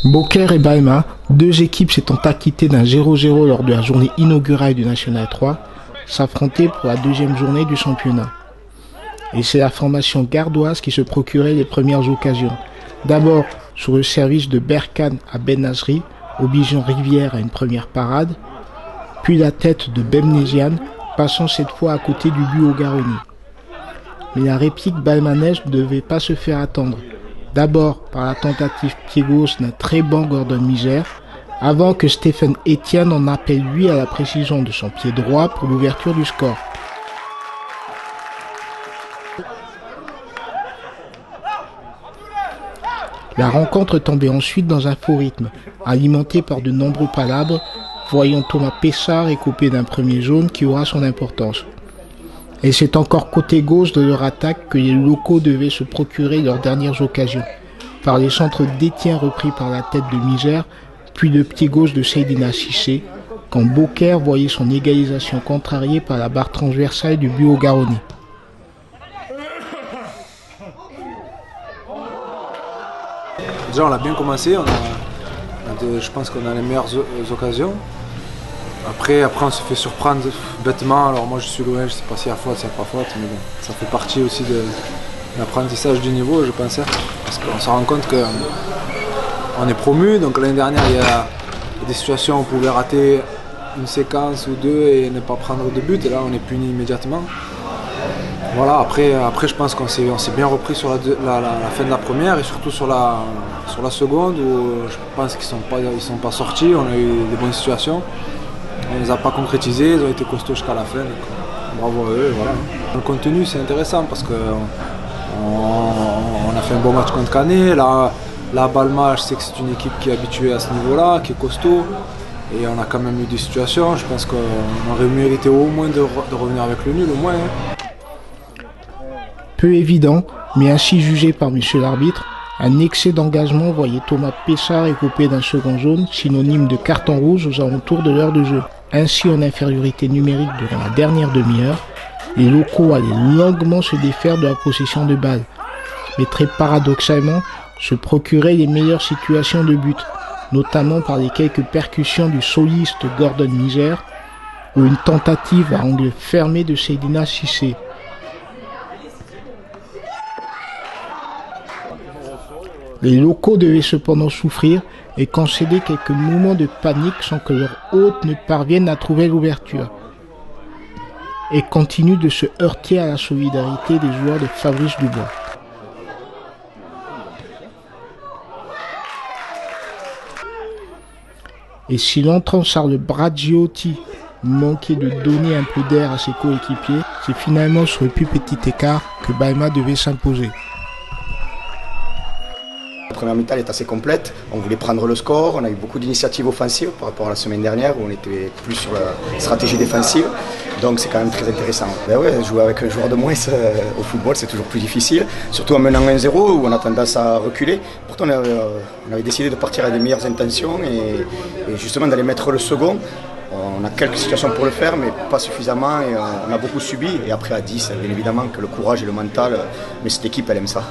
Beaucaire et Balma, deux équipes s'étant acquittées d'un 0-0 lors de la journée inaugurale du National 3, s'affrontaient pour la deuxième journée du championnat. Et c'est la formation gardoise qui se procurait les premières occasions. D'abord sur le service de Berkane à Benazri, obligeant Rivière à une première parade, puis la tête de Bemnesian, passant cette fois à côté du but au Garoni. Mais la réplique balmanaise ne devait pas se faire attendre. D'abord par la tentative pied gauche d'un très bon Gordon Miger, avant que Stéphane Etienne en appelle lui à la précision de son pied droit pour l'ouverture du score. La rencontre tombait ensuite dans un faux rythme, alimenté par de nombreux palabres, voyant Thomas Pessard écopé d'un premier jaune qui aura son importance. Et c'est encore côté gauche de leur attaque que les locaux devaient se procurer leurs dernières occasions, par les centres d'Étienne repris par la tête de Miger, puis le pied gauche de Seydina Cissé, quand Beaucaire voyait son égalisation contrariée par la barre transversale du but au Garoni. Déjà on a bien commencé, je pense qu'on a les meilleures occasions. Après on se fait surprendre bêtement, alors moi je suis loin, je ne sais pas s'il y a faute, s'il n'y a pas faute, mais bon, ça fait partie aussi de l'apprentissage du niveau je pense, parce qu'on se rend compte qu'on est promu, donc l'année dernière il y a des situations où on pouvait rater une séquence ou deux et ne pas prendre de but, et là on est puni immédiatement. Voilà, après je pense qu'on s'est bien repris sur la fin de la première et surtout sur la seconde où je pense qu'ils sont pas sortis, on a eu des bonnes situations. On ne les a pas concrétisés, ils ont été costauds jusqu'à la fin, donc bravo à eux. Voilà. Le contenu c'est intéressant parce qu'on a fait un bon match contre Canet. Là Balma, je sais que c'est une équipe qui est habituée à ce niveau-là, qui est costaud. Et on a quand même eu des situations, je pense qu'on aurait mérité au moins de revenir avec le nul, au moins. Peu évident, mais ainsi jugé par monsieur l'arbitre, un excès d'engagement voyait Thomas Pessard écopé d'un second jaune, synonyme de carton rouge aux alentours de l'heure de jeu. Ainsi en infériorité numérique durant la dernière demi-heure, les locaux allaient longuement se défaire de la possession de balle, mais très paradoxalement se procuraient les meilleures situations de but, notamment par les quelques percussions du soliste Gordon Miger ou une tentative à angle fermé de Seydina Cissé. Les locaux devaient cependant souffrir et concéder quelques moments de panique sans que leur hôte ne parvienne à trouver l'ouverture. Et continuent de se heurter à la solidarité des joueurs de Fabrice Dubois. Et si l'entrant Charles Braciotti manquait de donner un peu d'air à ses coéquipiers, c'est finalement sur le plus petit écart que Balma devait s'imposer. La première mi-temps est assez complète, on voulait prendre le score, on a eu beaucoup d'initiatives offensives par rapport à la semaine dernière où on était plus sur la stratégie défensive, donc c'est quand même très intéressant. Ben ouais, jouer avec un joueur de moins au football c'est toujours plus difficile, surtout en menant 1-0 où on a tendance à reculer. Pourtant on avait décidé de partir avec des meilleures intentions et justement d'aller mettre le second. On a quelques situations pour le faire mais pas suffisamment et on a beaucoup subi, et après à 10 bien évidemment que le courage et le mental, mais cette équipe elle aime ça.